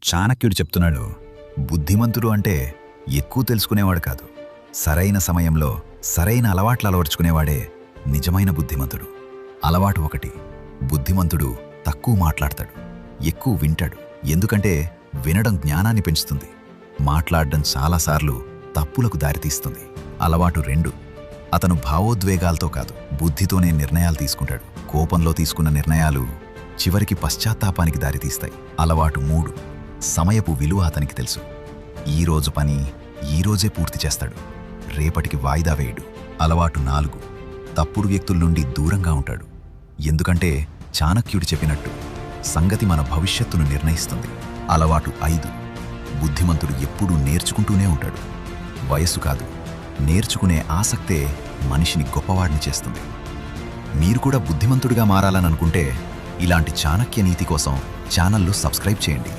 చాణక్యుడు చెప్తున్నాడు, బుద్ధిమంతుడు అంటే ఎక్కువ తెలుసుకునేవాడు కాదు, సరైన సమయంలో సరైన అలవాట్లు అలవర్చుకునేవాడే నిజమైన బుద్ధిమంతుడు. అలవాటు ఒకటి, బుద్ధిమంతుడు తక్కువ మాట్లాడతాడు, ఎక్కువ వింటాడు. ఎందుకంటే వినడం జ్ఞానాన్ని పెంచుతుంది, మాట్లాడడం చాలాసార్లు తప్పులకు దారితీస్తుంది. అలవాటు రెండు, అతను భావోద్వేగాలతో కాదు, బుద్ధితోనే నిర్ణయాలు తీసుకుంటాడు. కోపంలో తీసుకున్న నిర్ణయాలు చివరికి పశ్చాత్తాపానికి దారితీస్తాయి. అలవాటు మూడు, సమయపు విలువ అతనికి తెలుసు. ఈరోజు పని ఈరోజే పూర్తి చేస్తాడు, రేపటికి వాయిదా వేయడు. అలవాటు నాలుగు, తప్పుడు వ్యక్తుల నుండి దూరంగా ఉంటాడు. ఎందుకంటే చాణక్యుడు చెప్పినట్టు సంగతి మన భవిష్యత్తును నిర్ణయిస్తుంది. అలవాటు ఐదు, బుద్ధిమంతుడు ఎప్పుడూ నేర్చుకుంటూనే ఉంటాడు. వయస్సు కాదు, నేర్చుకునే ఆసక్తే మనిషిని గొప్పవాడిని చేస్తుంది. మీరు కూడా బుద్ధిమంతుడిగా మారాలనుకుంటే ఇలాంటి చాణక్య నీతి కోసం ఛానల్ను సబ్స్క్రైబ్ చేయండి.